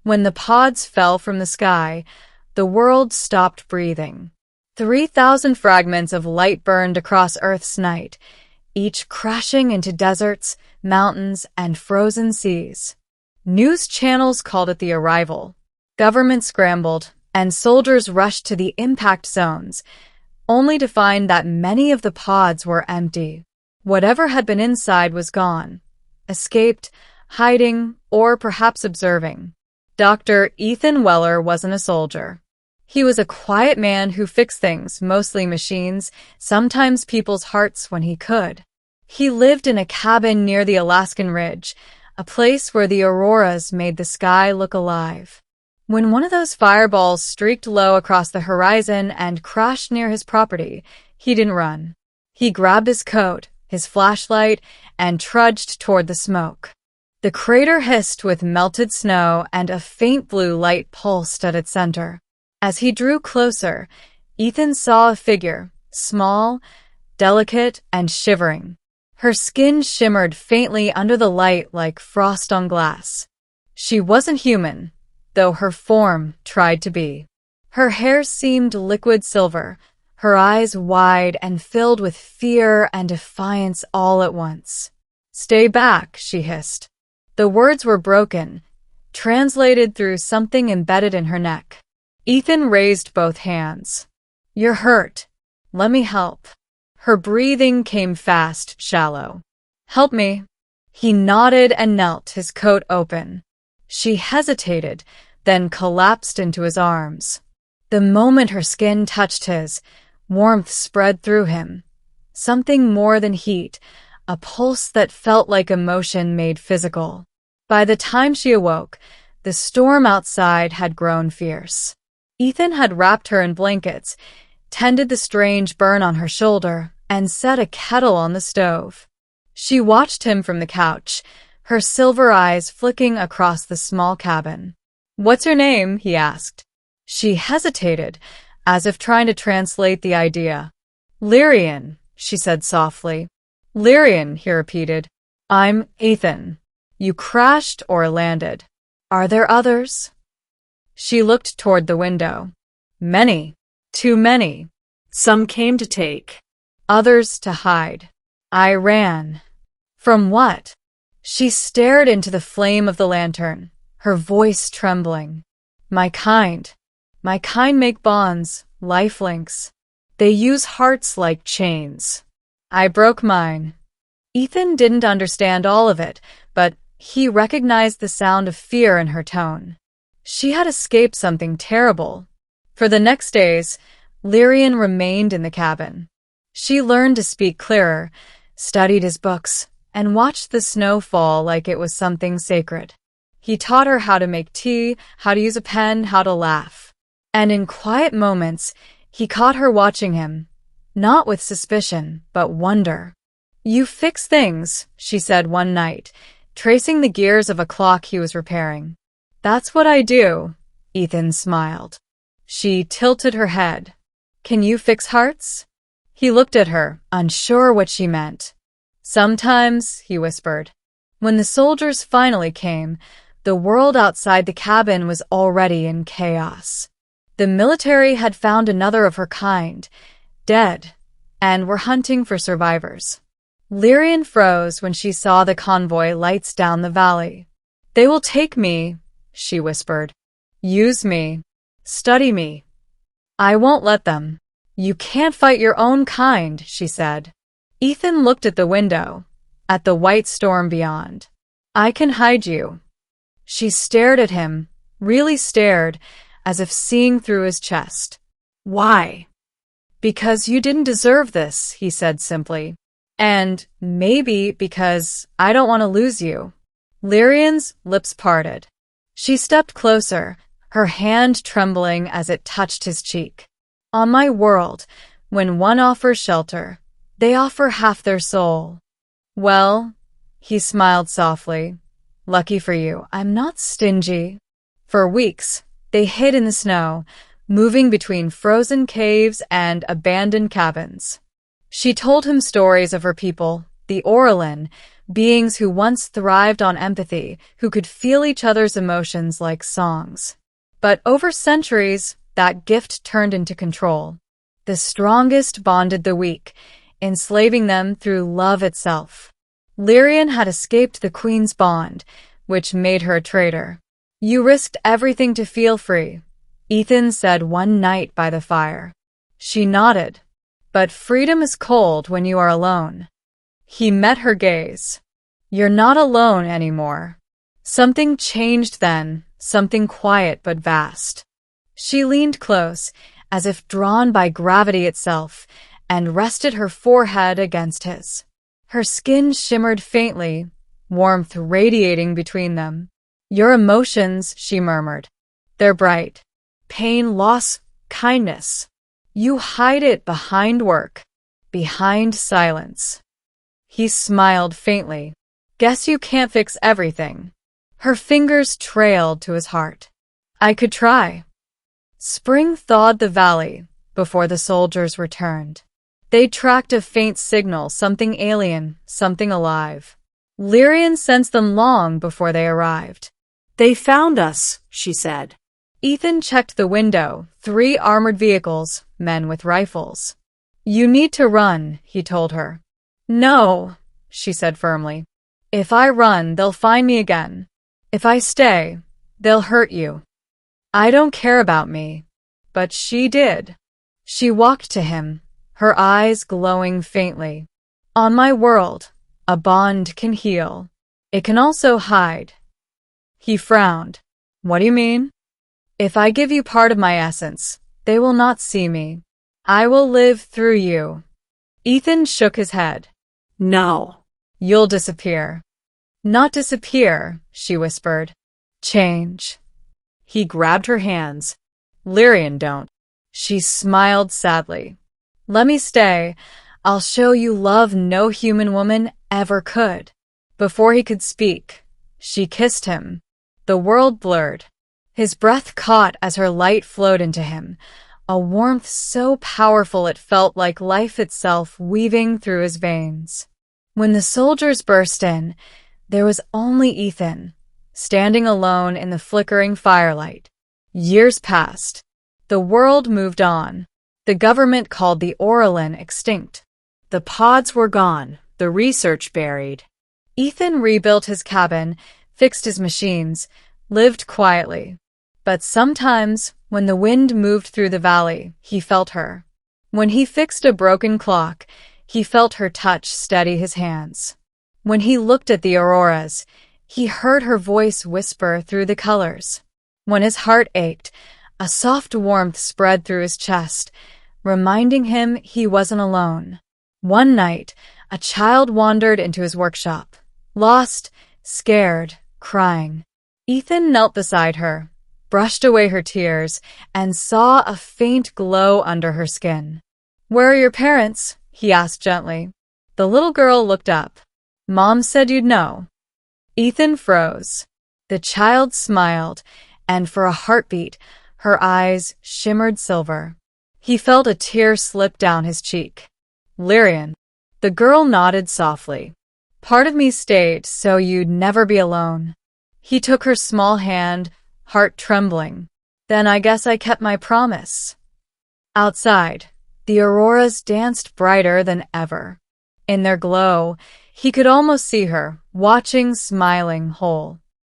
When the pods fell from the sky, the world stopped breathing. 3,000 fragments of light burned across Earth's night, each crashing into deserts, mountains, and frozen seas. News channels called it the arrival. Governments scrambled, and soldiers rushed to the impact zones, only to find that many of the pods were empty. Whatever had been inside was gone, escaped, hiding, or perhaps observing. Dr. Ethan Weller wasn't a soldier. He was a quiet man who fixed things, mostly machines, sometimes people's hearts when he could. He lived in a cabin near the Alaskan Ridge, a place where the auroras made the sky look alive. When one of those fireballs streaked low across the horizon and crashed near his property, he didn't run. He grabbed his coat, his flashlight, and trudged toward the smoke. The crater hissed with melted snow, and a faint blue light pulsed at its center. As he drew closer, Ethan saw a figure, small, delicate, and shivering. Her skin shimmered faintly under the light like frost on glass. She wasn't human, though her form tried to be. Her hair seemed liquid silver, her eyes wide and filled with fear and defiance all at once. "Stay back," she hissed. The words were broken, translated through something embedded in her neck. Ethan raised both hands. "You're hurt. Let me help." Her breathing came fast, shallow. "Help me." He nodded and knelt, his coat open. She hesitated, then collapsed into his arms. The moment her skin touched his, warmth spread through him. Something more than heat, a pulse that felt like emotion made physical. By the time she awoke, the storm outside had grown fierce. Ethan had wrapped her in blankets, tended the strange burn on her shoulder, and set a kettle on the stove. She watched him from the couch, her silver eyes flicking across the small cabin. "What's your name?" he asked. She hesitated, as if trying to translate the idea. "Lyrian," she said softly. "Lyrian," he repeated. "I'm Ethan. You crashed or landed. Are there others?" She looked toward the window. "Many. Too many. Some came to take. Others to hide. I ran." "From what?" She stared into the flame of the lantern, her voice trembling. My kind make bonds, life links. They use hearts like chains. I broke mine." Ethan didn't understand all of it, but he recognized the sound of fear in her tone. She had escaped something terrible. For the next days, Lyrian remained in the cabin. She learned to speak clearer, studied his books, and watched the snow fall like it was something sacred. He taught her how to make tea, how to use a pen, how to laugh. And in quiet moments, he caught her watching him, not with suspicion, but wonder. "You fix things," she said one night, tracing the gears of a clock he was repairing. "That's what I do," Ethan smiled. She tilted her head. "Can you fix hearts?" He looked at her, unsure what she meant. "Sometimes," he whispered. When the soldiers finally came, the world outside the cabin was already in chaos. The military had found another of her kind, dead, and were hunting for survivors. Lyrian froze when she saw the convoy lights down the valley. "They will take me," she whispered. "Use me. Study me. I won't let them." "You can't fight your own kind," she said. Ethan looked at the window, at the white storm beyond. "I can hide you." She stared at him, really stared, as if seeing through his chest. "Why?" "Because you didn't deserve this," he said simply. "And maybe because I don't want to lose you." Lyrian's lips parted. She stepped closer, her hand trembling as it touched his cheek. "On my world, when one offers shelter, they offer half their soul." "Well," he smiled softly, "lucky for you, I'm not stingy." For weeks, they hid in the snow, moving between frozen caves and abandoned cabins. She told him stories of her people, the Orlin, beings who once thrived on empathy, who could feel each other's emotions like songs. But over centuries, that gift turned into control. The strongest bonded the weak, enslaving them through love itself. Lyrian had escaped the Queen's bond, which made her a traitor. "You risked everything to feel free," Ethan said one night by the fire. She nodded. "But freedom is cold when you are alone." He met her gaze. "You're not alone anymore." Something changed then, something quiet but vast. She leaned close, as if drawn by gravity itself, and rested her forehead against his. Her skin shimmered faintly, warmth radiating between them. "Your emotions," she murmured. "They're bright. Pain, loss, kindness. You hide it behind work, behind silence." He smiled faintly. "Guess you can't fix everything." Her fingers trailed to his heart. "I could try." Spring thawed the valley before the soldiers returned. They tracked a faint signal, something alien, something alive. Lyrian sensed them long before they arrived. "They found us," she said. Ethan checked the window. 3 armored vehicles, men with rifles. "You need to run," he told her. "No," she said firmly. "If I run, they'll find me again. If I stay, they'll hurt you." "I don't care about me." But she did. She walked to him, her eyes glowing faintly. "On my world, a bond can heal. It can also hide." He frowned. "What do you mean?" "If I give you part of my essence, they will not see me. I will live through you." Ethan shook his head. "No. You'll disappear." "Not disappear," she whispered. "Change." He grabbed her hands. "Lyrian, don't." She smiled sadly. "Let me stay. I'll show you love no human woman ever could." Before he could speak, she kissed him. The world blurred. His breath caught as her light flowed into him, a warmth so powerful it felt like life itself weaving through his veins. When the soldiers burst in, there was only Ethan, standing alone in the flickering firelight. Years passed. The world moved on. The government called the Orolin extinct. The pods were gone, the research buried. Ethan rebuilt his cabin, fixed his machines, lived quietly. But sometimes, when the wind moved through the valley, he felt her. When he fixed a broken clock, he felt her touch steady his hands. When he looked at the auroras, he heard her voice whisper through the colors. When his heart ached, a soft warmth spread through his chest, reminding him he wasn't alone. One night, a child wandered into his workshop, lost, scared, crying. Ethan knelt beside her, brushed away her tears, and saw a faint glow under her skin. "Where are your parents?" he asked gently. The little girl looked up. "Mom said you'd know." Ethan froze. The child smiled, and for a heartbeat, her eyes shimmered silver. He felt a tear slip down his cheek. "Lyrian." The girl nodded softly. "Part of me stayed so you'd never be alone." He took her small hand, heart trembling. "Then I guess I kept my promise." Outside, the auroras danced brighter than ever. In their glow, he could almost see her, watching, smiling, whole.